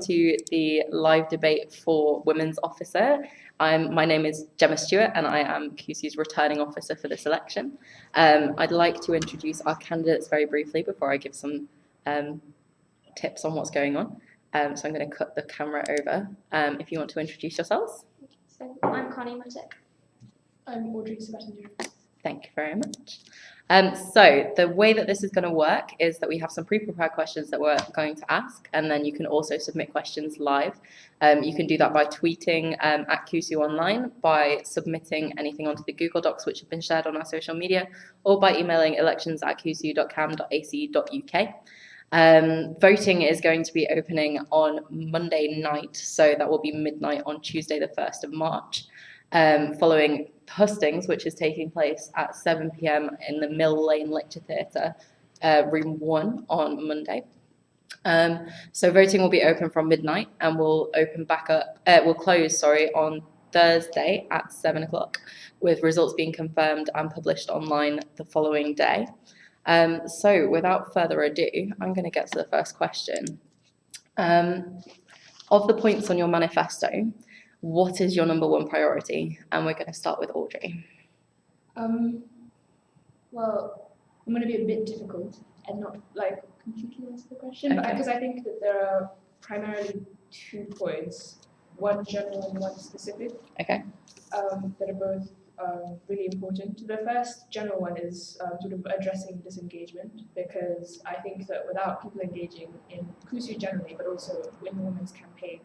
to the live debate for Women's Officer. My name is Gemma Stewart and I am CUSU's returning officer for this election. I'd like to introduce our candidates very briefly before I give some tips on what's going on. So I'm going to cut the camera over if you want to introduce yourselves. So I'm Connie Matic. I'm Audrey Sabatinero. Thank you very much. So the way that this is going to work is that we have some pre-prepared questions that we're going to ask, and then you can also submit questions live. You can do that by tweeting at CUSU Online, by submitting anything onto the Google Docs which have been shared on our social media, or by emailing elections@cusu.cam.ac.uk. Voting is going to be opening on Monday night, so that will be midnight on Tuesday the 1st of March. Following hustings, which is taking place at 7 p.m. in the Mill Lane Lecture Theatre, room 1 on Monday. So voting will be open from midnight and will close on Thursday at 7 o'clock, with results being confirmed and published online the following day. So without further ado, I'm going to get to the first question. Of the points on your manifesto, what is your number one priority? And we're going to start with Audrey. Well, I'm going to be a bit difficult and not completely answer the question, Okay. because I think that there are primarily 2 points, one general and one specific. Okay. That are both really important. The first general one is sort of addressing disengagement, because I think that without people engaging in CUSU generally, but also in the women's campaign,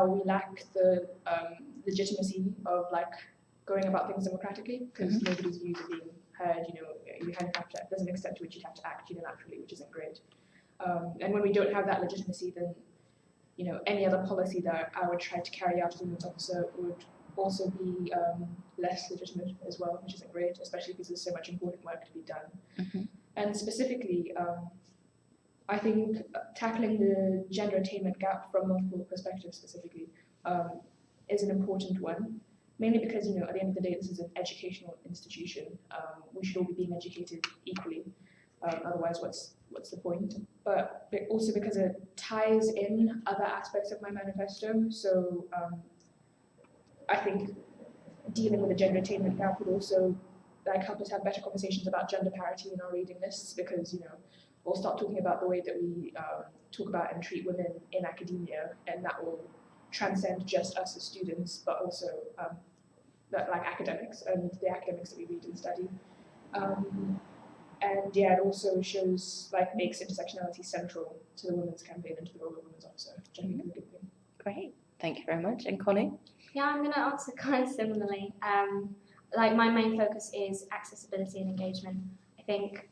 we lack the legitimacy of going about things democratically, because nobody's views are being heard. You kind of have to. There's an extent to which you have to act unilaterally, which isn't great. And when we don't have that legitimacy, then any other policy that I would try to carry out as a women's officer would also be less legitimate as well, which isn't great, especially because there's so much important work to be done. And specifically, I think tackling the gender attainment gap from multiple perspectives specifically is an important one, mainly because at the end of the day, this is an educational institution. We should all be being educated equally. Otherwise, what's the point? But also because it ties in other aspects of my manifesto. So I think dealing with the gender attainment gap would also help us have better conversations about gender parity in our reading lists, because we'll start talking about the way that we talk about and treat women in academia, and that will transcend just us as students, but also academics and the academics that we read and study. And yeah, it also shows makes intersectionality central to the women's campaign and to the role of women's officer, which I think is a good thing. Great, thank you very much. And Connie? Yeah, I'm going to answer kind of similarly. My main focus is accessibility and engagement. I think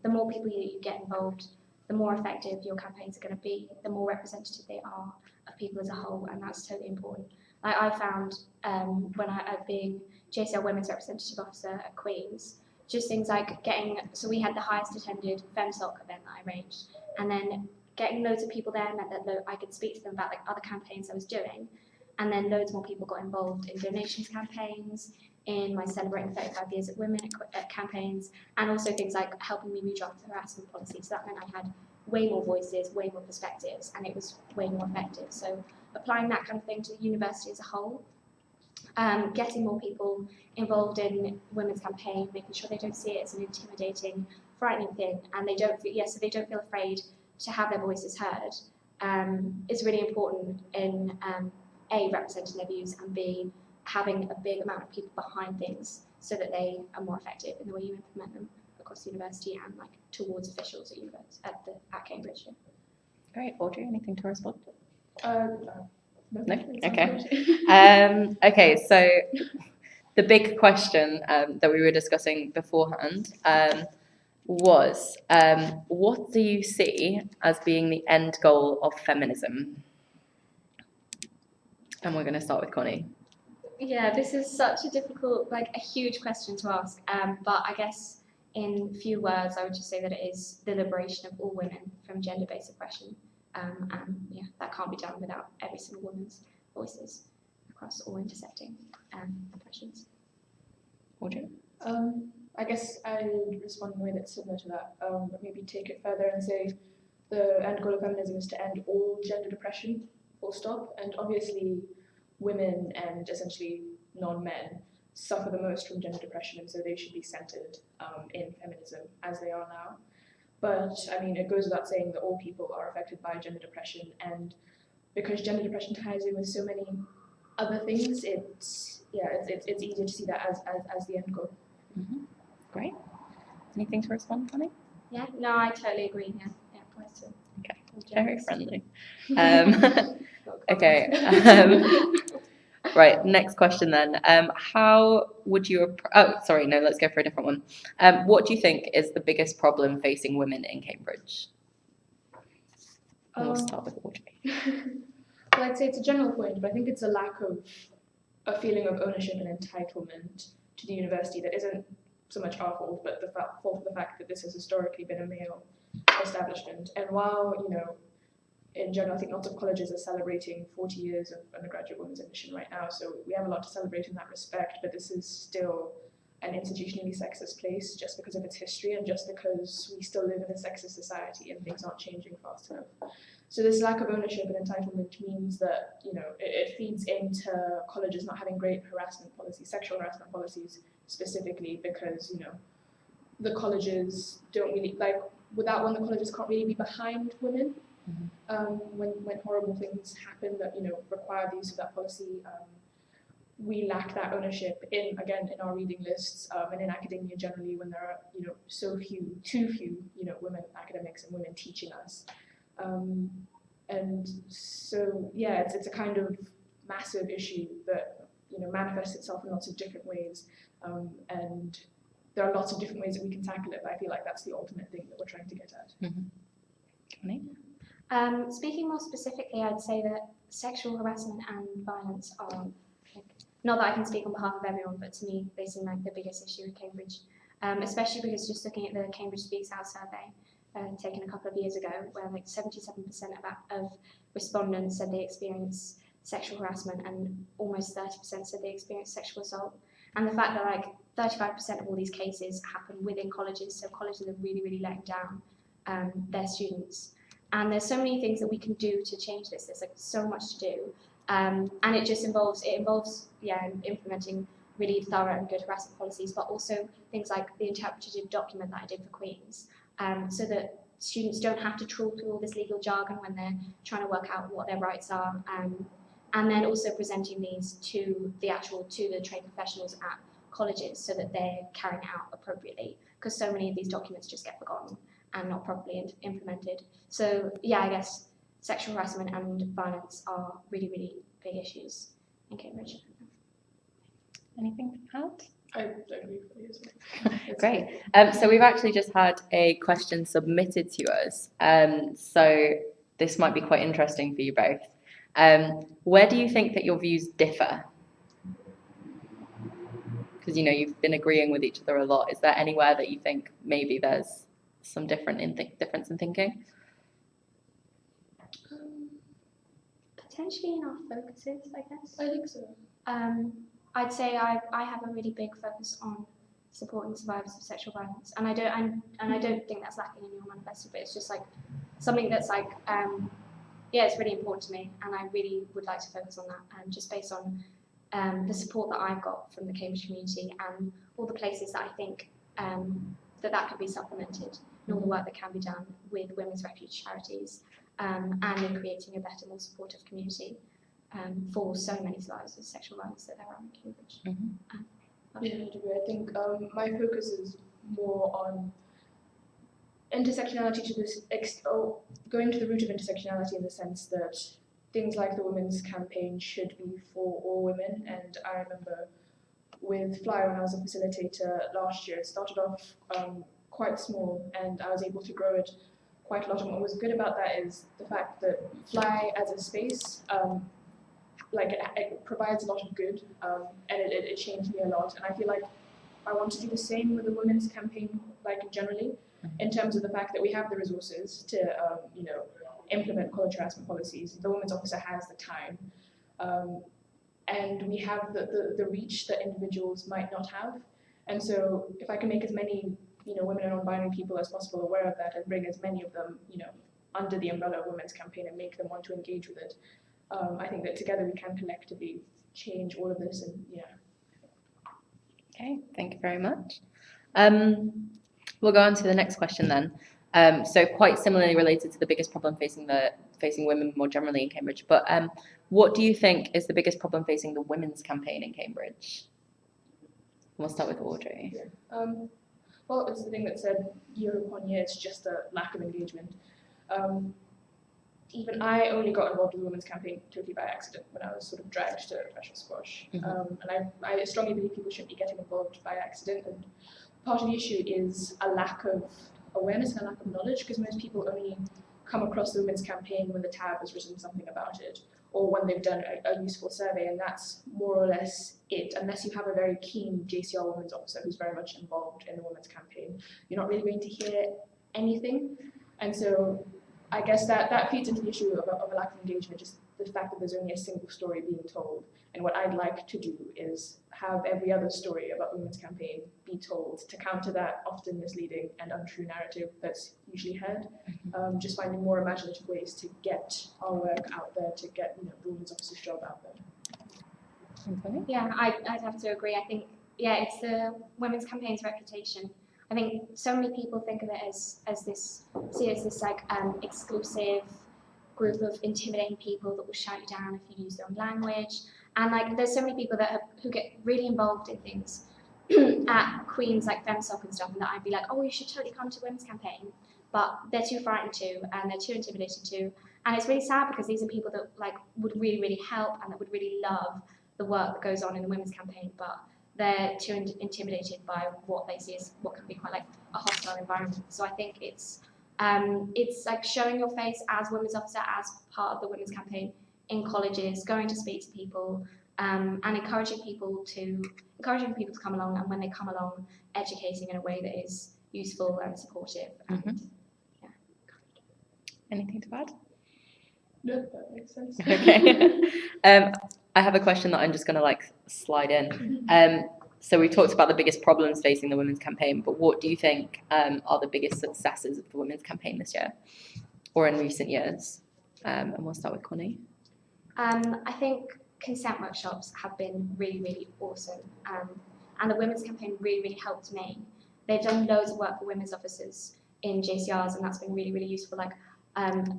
the more people you get involved, the more effective your campaigns are going to be, the more representative they are of people as a whole, and that's totally important. I found when being JCL Women's Representative Officer at Queen's, just things like so we had the highest attended FemSoc event that I arranged, and then getting loads of people there meant that I could speak to them about other campaigns I was doing, and then loads more people got involved in donations campaigns, in my Celebrating 35 Years at Women campaigns, and also things like helping me redraft the harassment policy. So that meant I had way more voices, way more perspectives, and it was way more effective. So applying that kind of thing to the university as a whole, getting more people involved in women's campaign, making sure they don't see it as an intimidating, frightening thing, and they don't feel afraid to have their voices heard, is really important in A, representing their views, and B, having a big amount of people behind things so that they are more effective in the way you implement them across the university and towards officials at Cambridge. Great, Audrey, anything to respond? No. Okay. Okay, so the big question that we were discussing beforehand was, what do you see as being the end goal of feminism? And we're going to start with Connie. Yeah, this is such a difficult, a huge question to ask. But I guess in few words, I would just say that it is the liberation of all women from gender-based oppression. And yeah, that can't be done without every single woman's voices across all intersecting oppressions. Audrey? I guess I would respond in a way that's similar to that, but maybe take it further and say the end goal of feminism is to end all gender depression, full stop. And obviously, women and essentially non-men suffer the most from gender depression, and so they should be centered in feminism as they are now. But I mean, it goes without saying that all people are affected by gender depression, and because gender depression ties in with so many other things, it's easier to see that as the end goal. Mm-hmm. Great. Anything to respond, Honey? Yeah, no, I totally agree. Yeah, question. Okay, I'm very jealous. friendly. Not Okay. comments. Right, next question then. How would you? Oh, sorry, no. Let's go for a different one. What do you think is the biggest problem facing women in Cambridge? We'll start with Audrey. Well, I'd say it's a general point, but I think it's a lack of a feeling of ownership and entitlement to the university that isn't so much our fault, but the fault of the fact that this has historically been a male establishment. And while, in general, I think lots of colleges are celebrating 40 years of undergraduate women's admission right now, so we have a lot to celebrate in that respect, but this is still an institutionally sexist place just because of its history and just because we still live in a sexist society and things aren't changing fast enough. So this lack of ownership and entitlement means that, it feeds into colleges not having great harassment policies, sexual harassment policies specifically, because, the colleges don't really, without one, the colleges can't really be behind women. When horrible things happen that require the use of that policy, we lack that ownership in our reading lists and in academia generally when there are too few women academics and women teaching us, and so it's a kind of massive issue that manifests itself in lots of different ways, and there are lots of different ways that we can tackle it, but I feel like that's the ultimate thing that we're trying to get at. Speaking more specifically, I'd say that sexual harassment and violence are, not that I can speak on behalf of everyone, but to me they seem like the biggest issue in Cambridge, especially because just looking at the Cambridge Speaks Out survey taken a couple of years ago, where 77% of respondents said they experienced sexual harassment and almost 30% said they experienced sexual assault. And the fact that 35% of all these cases happen within colleges, so colleges are really, really letting down their students. And there's so many things that we can do to change this. There's so much to do, and it just involves implementing really thorough and good harassment policies, but also things like the interpretative document that I did for Queen's, so that students don't have to trawl through all this legal jargon when they're trying to work out what their rights are, and then also presenting these to the trained professionals at colleges so that they're carrying it out appropriately, because so many of these documents just get forgotten and not properly implemented. So I guess sexual harassment and violence are really, really big issues in Cambridge. Anything to add? I agree with you as well. Great. So we've actually just had a question submitted to us. So this might be quite interesting for you both. Where do you think that your views differ? Because you've been agreeing with each other a lot. Is there anywhere that you think maybe there's some difference in thinking? Potentially in our focuses, I guess. I think so. I'd say I have a really big focus on supporting survivors of sexual violence, and I don't think that's lacking in your manifesto, but it's just something that's it's really important to me, and I really would like to focus on that, just based on the support that I've got from the Cambridge community and all the places that I think that could be supplemented, and all the work that can be done with women's refuge charities, and in creating a better, more supportive community for so many survivors of sexual violence that there are in Cambridge. I think my focus is more on intersectionality going to the root of intersectionality in the sense that things like the Women's Campaign should be for all women. And I remember with Fly, when I was a facilitator last year, it started off quite small, and I was able to grow it quite a lot. And what was good about that is the fact that Fly as a space, it provides a lot of good, and it changed me a lot. And I feel like I want to do the same with the Women's Campaign, generally, in terms of the fact that we have the resources to, implement college harassment policies. The Women's Officer has the time, and we have the reach that individuals might not have. And so if I can make as many, women and non-binary people as possible aware of that, and bring as many of them, under the umbrella of Women's Campaign and make them want to engage with it. I think that together we can collectively change all of this, and yeah. Okay, thank you very much. We'll go on to the next question then. So quite similarly related to the biggest problem facing women more generally in Cambridge, but what do you think is the biggest problem facing the Women's Campaign in Cambridge? We'll start with Audrey. Yeah. Well, it's the thing that said year upon year, it's just a lack of engagement. Even I only got involved in the Women's Campaign totally by accident when I was sort of dragged to Fresh Squash. And I strongly believe people shouldn't be getting involved by accident. And part of the issue is a lack of awareness and a lack of knowledge, because most people only come across the Women's Campaign when the tab has written something about it, or when they've done a useful survey, and that's more or less it. Unless you have a very keen JCR women's officer who's very much involved in the Women's Campaign, you're not really going to hear anything. And so I guess that feeds into the issue of a lack of engagement, just the fact that there's only a single story being told. And what I'd like to do is have every other story about the Women's Campaign be told to counter that often misleading and untrue narrative that's usually heard. Just finding more imaginative ways to get our work out there, to get the women's officer's job out there. Yeah, I'd have to agree. I think, yeah, it's the Women's Campaign's reputation. I think so many people think of it as this, see it as this like exclusive group of intimidating people that will shout you down if you use their own language. And like, there's so many people who get really involved in things at Queen's like FemSoc and stuff, and that I'd be like, oh, you should totally come to Women's Campaign, but they're too frightened to, and they're too intimidated to. And it's really sad, because these are people that like would really, really help and that would really love the work that goes on in the Women's Campaign, but they're too intimidated by what they see as what can be quite like a hostile environment. So I think it's like showing your face as women's officer, as part of the Women's Campaign in colleges, going to speak to people, and encouraging people to come along, and when they come along, educating in a way that is useful and supportive. And, yeah. Anything to add? No, that makes sense. Okay. I have a question that I'm just going to like slide in. So we talked about the biggest problems facing the Women's Campaign, but what do you think are the biggest successes of the Women's Campaign this year or in recent years? And we'll start with Connie. I think consent workshops have been really, really awesome. And the Women's Campaign really, really helped me. They've done loads of work for women's officers in JCRs, and that's been really, really useful. Like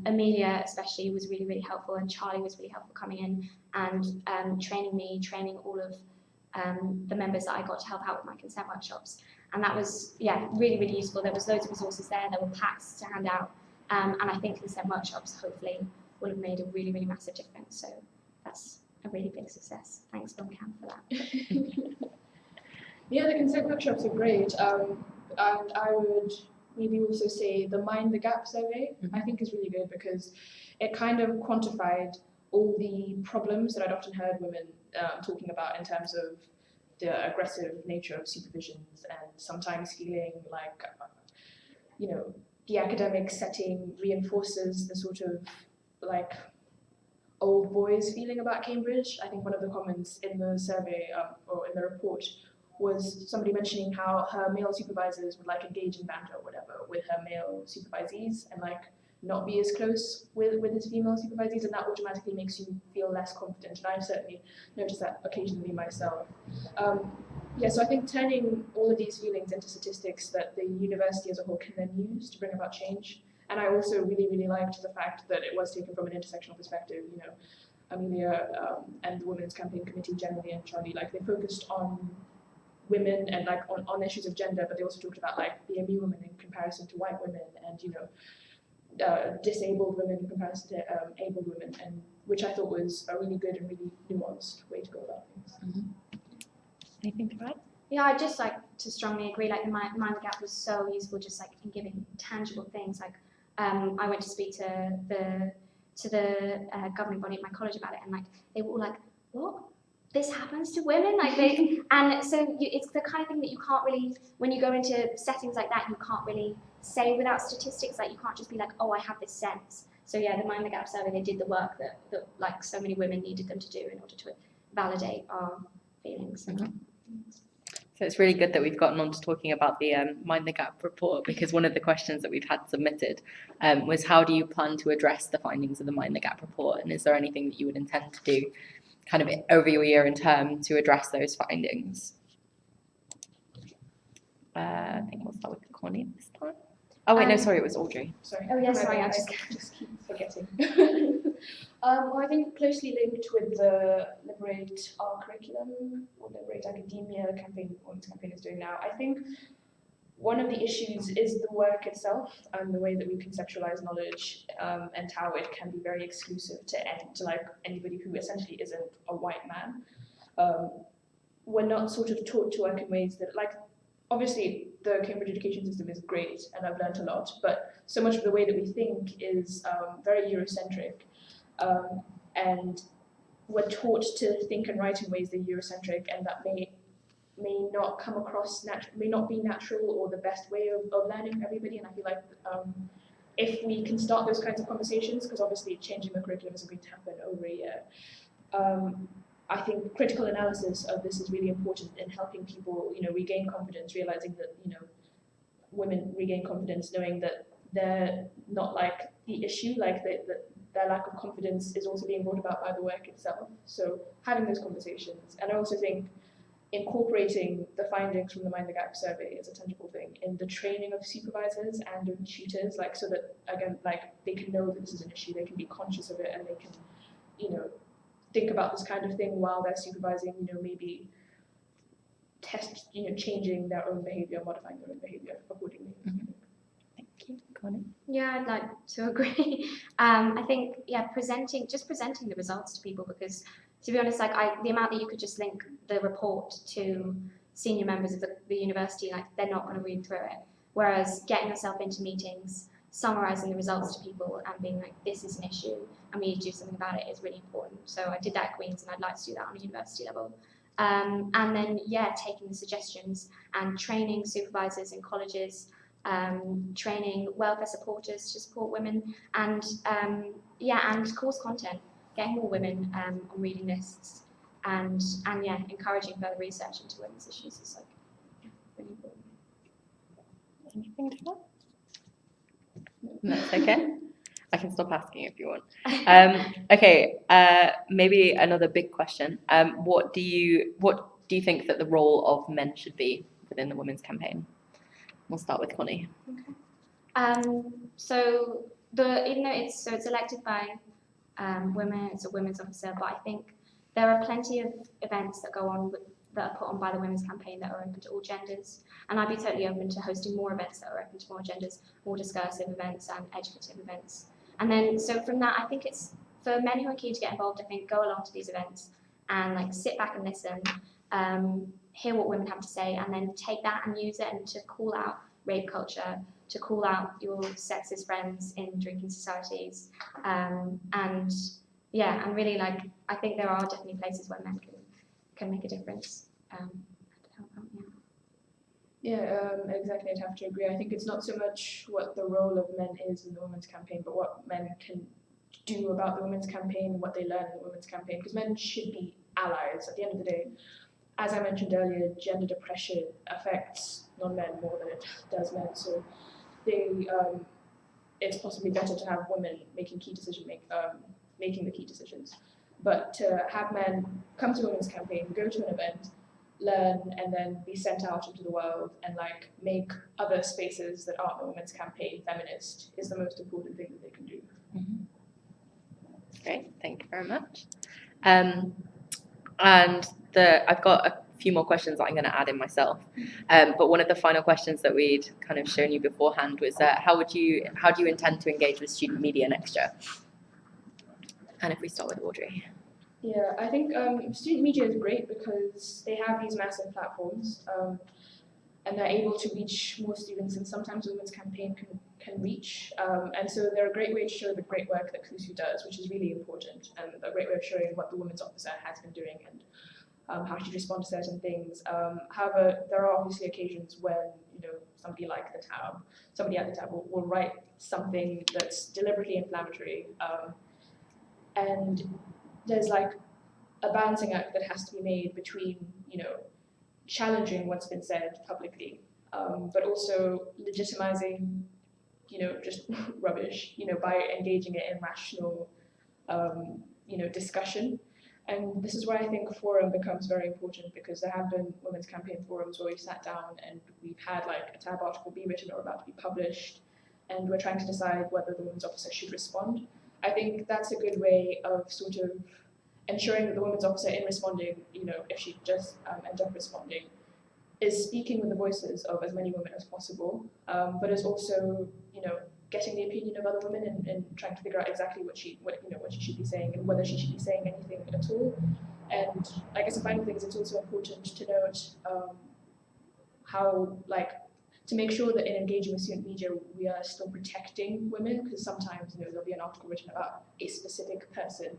Amelia especially was really, really helpful, and Charlie was really helpful coming in and training all of the members that I got to help out with my consent workshops. And that was, yeah, really, really useful. There was loads of resources there. There were packs to hand out. And I think consent workshops hopefully will have made a really, really massive difference. So that's a really big success. Thanks, Cam, for that. Yeah, the consent workshops are great. And I would maybe also say the Mind the Gap survey, I think is really good, because it kind of quantified all the problems that I'd often heard women talking about in terms of the aggressive nature of supervisions, and sometimes feeling like, the academic setting reinforces the sort of like old boys feeling about Cambridge. I think one of the comments in the survey or in the report was somebody mentioning how her male supervisors would like engage in banter or whatever with her male supervisees, and like not be as close with his female supervisees, and that automatically makes you feel less confident. And I've certainly noticed that occasionally myself. Yeah, so I think turning all of these feelings into statistics that the university as a whole can then use to bring about change. And I also really, really liked the fact that it was taken from an intersectional perspective. Amelia and the Women's Campaign Committee generally, and Charlie, like, they focused on women and like on issues of gender, but they also talked about like BME women in comparison to white women, and disabled women in comparison to able women, and which I thought was a really good and really nuanced way to go about things. Anything to add? Yeah, I'd just like to strongly agree. Like the Mind the Gap was so useful, just like in giving tangible things. Like I went to speak to the governing body at my college about it, and like they were all like, "What? This happens to women?" Like and so it's the kind of thing that you can't really, when you go into settings like that, you can't really say without statistics. Like you can't just be like, "Oh, I have this sense." So yeah, the Mind the Gap survey, they did the work that like so many women needed them to do in order to validate our feelings. So it's really good that we've gotten on to talking about the Mind the Gap report, because one of the questions that we've had submitted was, how do you plan to address the findings of the Mind the Gap report, and is there anything that you would intend to do kind of over your year and term to address those findings? I think we'll start with Connie this time. Oh wait, no, sorry, it was Audrey. Sorry. Oh, yeah, sorry, I I just- keep forgetting. Well, I think closely linked with the Liberate Our Curriculum or Liberate Academia campaign Women's Campaign is doing now, I think one of the issues is the work itself and the way that we conceptualize knowledge, and how it can be very exclusive to like anybody who essentially isn't a white man. We're not sort of taught to work in ways that, like, obviously the Cambridge education system is great and I've learned a lot, but so much of the way that we think is very Eurocentric, and we're taught to think and write in ways that are Eurocentric, and that may not come across may not be natural or the best way of learning for everybody. And I feel like if we can start those kinds of conversations, because obviously changing the curriculum isn't going to happen over a year, I think critical analysis of this is really important in helping people, regain confidence, realizing that, women regain confidence, knowing that they're not like the issue, like that their lack of confidence is also being brought about by the work itself. So having those conversations, and I also think incorporating the findings from the Mind the Gap survey is a tangible thing in the training of supervisors and of tutors, like, so that again, like, they can know that this is an issue, they can be conscious of it, and they can, think about this kind of thing while they're supervising, maybe test, changing their own behavior, modifying their own behavior accordingly. Mm-hmm. Thank you, Connie. Yeah, I'd like to agree. I think, presenting the results to people, because to be honest, like, the amount that you could just link the report to senior members of the university, like, they're not going to read through it. Whereas getting yourself into meetings, summarizing the results to people and being like, this is an issue and we need to do something about it is really important. So I did that at Queen's, and I'd like to do that on a university level. And then, taking the suggestions and training supervisors in colleges, training welfare supporters to support women, and course content, getting more women on reading lists, and encouraging further research into women's issues is really important. Anything to add? That's okay. I can stop asking if you want. Okay, maybe another big question. What do you think that the role of men should be within the women's campaign? We'll start with Connie. Okay. So even though it's elected by women, it's a women's officer, but I think there are plenty of events that go on that are put on by the women's campaign that are open to all genders, and I'd be totally open to hosting more events that are open to more genders, more discursive events and educative events. And then, so from that, I think it's for men who are keen to get involved. I think go along to these events and sit back and listen, hear what women have to say, and then take that and use it and to call out rape culture, to call out your sexist friends in drinking societies, and really, I think there are definitely places where men can make a difference. Exactly. I'd have to agree. I think it's not so much what the role of men is in the women's campaign, but what men can do about the women's campaign and what they learn in the women's campaign. Because men should be allies. At the end of the day, as I mentioned earlier, gender depression affects non-men more than it does men. So it's possibly better to have women making the key decisions. But to have men come to a women's campaign, go to an event, learn, and then be sent out into the world and make other spaces that aren't the women's campaign feminist is the most important thing that they can do. Mm-hmm. Great, thank you very much. And I've got a few more questions that I'm going to add in myself. But one of the final questions that we'd kind of shown you beforehand was how do you intend to engage with student media next year? And if we start with Audrey. Yeah, I think student media is great because they have these massive platforms, and they're able to reach more students than sometimes the women's campaign can reach. And so they're a great way to show the great work that CUSU does, which is really important, and a great way of showing what the women's officer has been doing and how she responds to certain things. However, there are obviously occasions when somebody at the tab will write something that's deliberately inflammatory, and there's a balancing act that has to be made between challenging what's been said publicly, but also legitimizing, just rubbish, by engaging it in rational, discussion. And this is where I think forum becomes very important, because there have been women's campaign forums where we've sat down and we've had like a tab article be written or about to be published, and we're trying to decide whether the women's officer should respond. I think that's a good way of sort of ensuring that the women's officer, in responding, if she does end up responding, is speaking with the voices of as many women as possible, but is also, getting the opinion of other women and trying to figure out exactly what she should be saying and whether she should be saying anything at all. And I guess the final thing is it's also important to note how, to make sure that in engaging with student media, we are still protecting women, because sometimes, there'll be an article written about a specific person,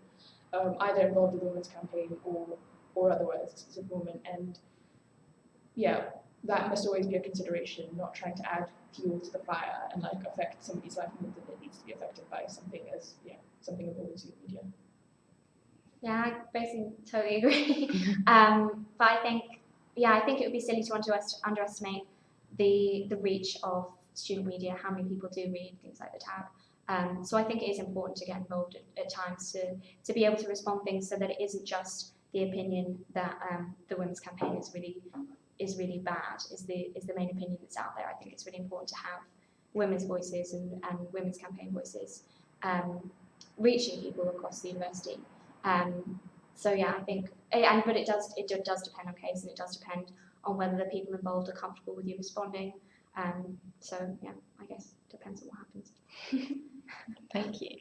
either involved in the women's campaign or otherwise, a specific woman. And yeah, that must always be a consideration, not trying to add fuel to the fire and affect somebody's life more than it needs to be affected by something involved in student media. Yeah, I basically totally agree. But I think it would be silly to underestimate the reach of student media, how many people do read things like the tab. So I think it is important to get involved at times to be able to respond things, so that it isn't just the opinion that the women's campaign is really bad, is the main opinion that's out there. I think it's really important to have women's voices and women's campaign voices reaching people across the university. So yeah, I think, but it does depend on case, and it does depend on whether the people involved are comfortable with you responding. So yeah, I guess it depends on what happens. Thank you.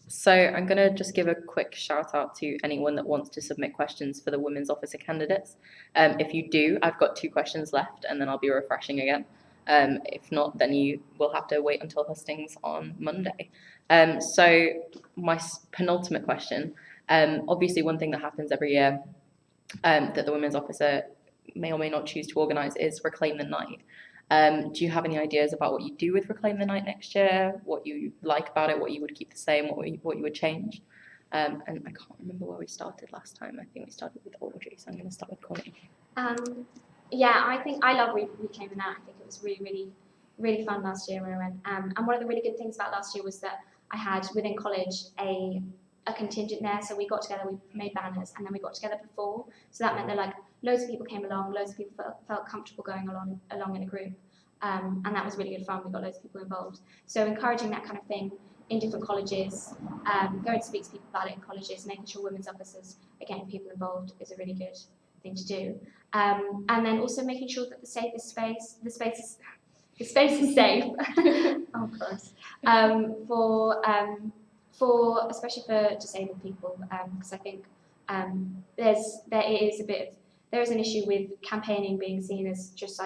So I'm going to just give a quick shout out to anyone that wants to submit questions for the women's officer candidates. If you do, I've got 2 questions left, and then I'll be refreshing again. If not, then you will have to wait until hustings on Monday. So my penultimate question, obviously one thing that happens every year that the women's officer may or may not choose to organise is Reclaim the Night. Do you have any ideas about what you do with Reclaim the Night next year? What you like about it? What you would keep the same? What you would change? And I can't remember where we started last time. I think we started with Audrey, so I'm going to start with Connie. Yeah, I think I love Reclaim the Night. I think it was really, really, really fun last year when I went. And one of the really good things about last year was that I had within college a contingent there. So we got together, we made banners, and then we got together before. So that meant that loads of people came along, loads of people felt comfortable going along in a group. And that was really good fun. We got loads of people involved. So encouraging that kind of thing in different colleges, going to speak to people about it in colleges, making sure women's officers are getting people involved is a really good thing to do. And then also making sure that the space is safe. Oh, gross. For especially for disabled people, because I think there is an issue with campaigning being seen as just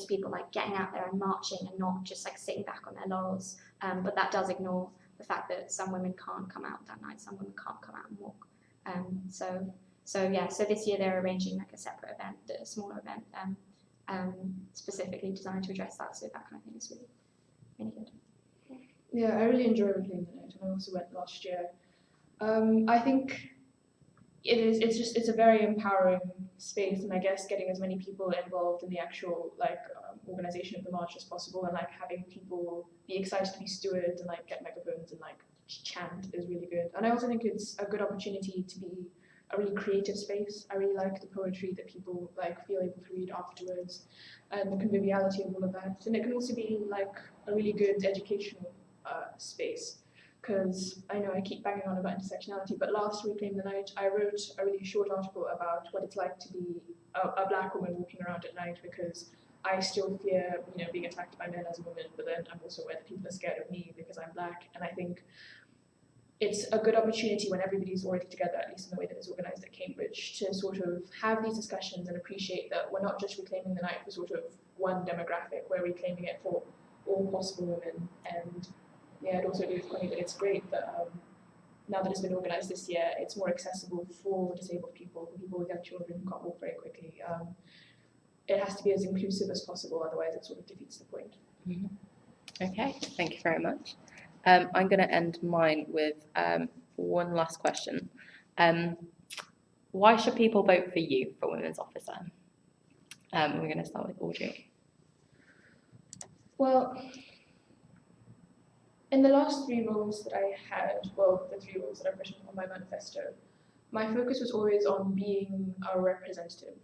people getting out there and marching, and not just sitting back on their laurels. But that does ignore the fact that some women can't come out that night, some women can't come out and walk. So this year they're arranging a separate event, a smaller event, specifically designed to address that. So that kind of thing is really, really good. Yeah, I really enjoy Reclaim the Night, and I also went last year. I think it's a very empowering space, and I guess getting as many people involved in the actual organization of the march as possible, and having people be excited to be stewards and get megaphones and chant is really good. And I also think it's a good opportunity to be a really creative space. I really like the poetry that people feel able to read afterwards, and the conviviality of all of that. And it can also be a really good educational space, because I know I keep banging on about intersectionality, but last Reclaim the Night I wrote a really short article about what it's like to be a black woman walking around at night, because I still fear being attacked by men as a woman, but then I'm also aware that people are scared of me because I'm black. And I think it's a good opportunity when everybody's already together, at least in the way that it's organised at Cambridge, to sort of have these discussions and appreciate that we're not just reclaiming the night for sort of one demographic, we're reclaiming it for all possible women. And yeah, I'd also agree with Connie that it's great that now that it's been organised this year, it's more accessible for disabled people, for people with young children who can't walk very quickly. It has to be as inclusive as possible, otherwise it sort of defeats the point. Mm-hmm. Okay, thank you very much. I'm going to end mine with one last question. why should people vote for you for Women's Officer? We're going to start with Audrey. Well, in the last 3 roles that I had, well, the 3 roles that I've written on my manifesto, my focus was always on being a representative.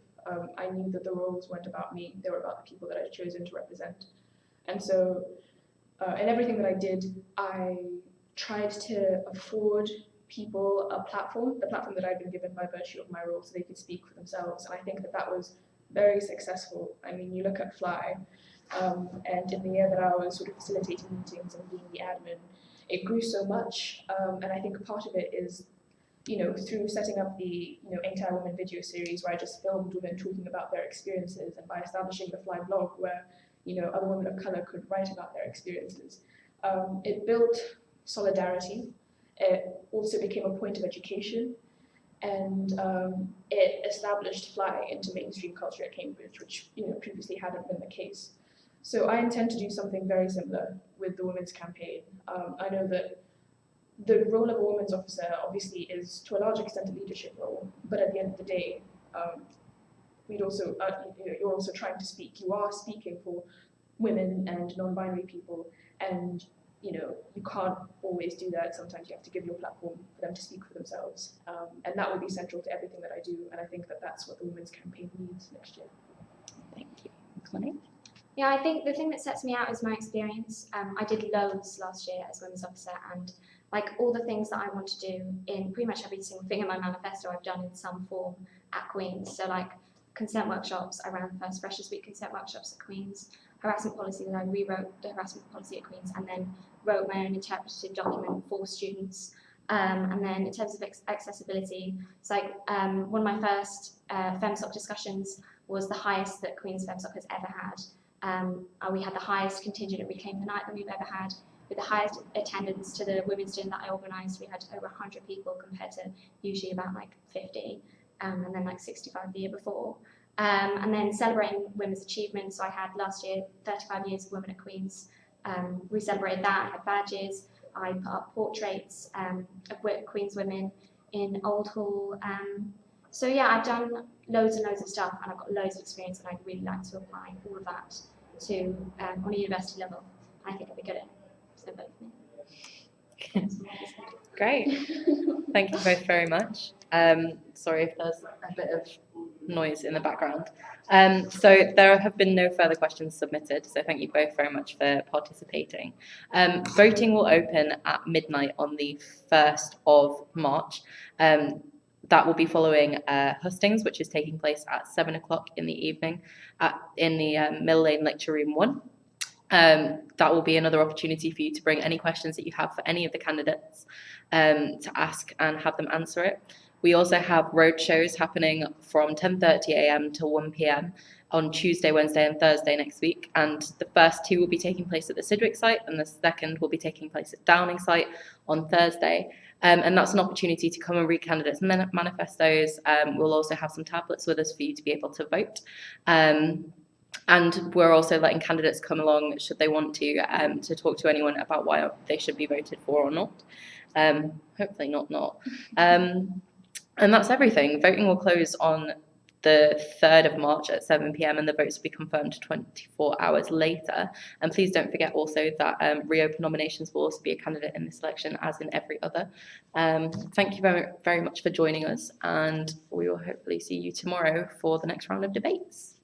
I knew that the roles weren't about me, they were about the people that I'd chosen to represent. And so, in everything that I did, I tried to afford people a platform, the platform that I'd been given by virtue of my role, so they could speak for themselves. And I think that that was very successful. I mean, you look at Fly, and in the year that I was sort of facilitating meetings and being the admin, it grew so much. And I think part of it is, through setting up the, Anti-Women video series where I just filmed women talking about their experiences, and by establishing the Fly blog where, other women of color could write about their experiences. It built solidarity. It also became a point of education, and it established Fly into mainstream culture at Cambridge, which previously hadn't been the case. So I intend to do something very similar with the women's campaign. I know that the role of a women's officer obviously is to a large extent a leadership role, but at the end of the day, you're also trying to speak. You are speaking for women and non-binary people, and you can't always do that. Sometimes you have to give your platform for them to speak for themselves, and that will be central to everything that I do. And I think that that's what the women's campaign needs next year. Thank you. Connie? Yeah, I think the thing that sets me out is my experience. I did loads last year as Women's Officer, and like all the things that I want to do in pretty much every single thing in my manifesto I've done in some form at Queen's. So like consent workshops, I ran the first Freshers Week consent workshops at Queen's, harassment policy, that I rewrote the harassment policy at Queen's, and then wrote my own interpretive document for students. And then in terms of accessibility, it's like one of my first FemSoc discussions was the highest that Queen's FemSoc has ever had. We had the highest contingent at Reclaim the Night that we've ever had, with the highest attendance to the women's dinner that I organised. We had over 100 people compared to usually about like 50, and then like 65 the year before. And then celebrating women's achievements. So I had last year 35 years of women at Queen's. We celebrated that. I had badges. I put up portraits of Queen's women in Old Hall. So yeah, I've done loads and loads of stuff, and I've got loads of experience, and I'd really like to apply all of that to on a university level. I think I'd be good at it. So vote for me. Great. Thank you both very much. Sorry if there's a bit of noise in the background. So there have been no further questions submitted, so thank you both very much for participating. Voting will open at midnight on the 1st of March. That will be following hustings, which is taking place at 7 o'clock in the evening in the Mill Lane Lecture Room 1. That will be another opportunity for you to bring any questions that you have for any of the candidates to ask and have them answer it. We also have road shows happening from 10:30 a.m. to 1 p.m. on Tuesday, Wednesday and Thursday next week, and the first 2 will be taking place at the Sidgwick site, and the second will be taking place at Downing site on Thursday. And that's an opportunity to come and read candidates' manifestos. We'll also have some tablets with us for you to be able to vote. And we're also letting candidates come along should they want to talk to anyone about why they should be voted for or not. Hopefully not. And that's everything. Voting will close on the 3rd of March at 7 p.m. and the votes will be confirmed 24 hours later. And please don't forget also that reopen nominations will also be a candidate in this election, as in every other. Thank you very, very much for joining us, and we will hopefully see you tomorrow for the next round of debates.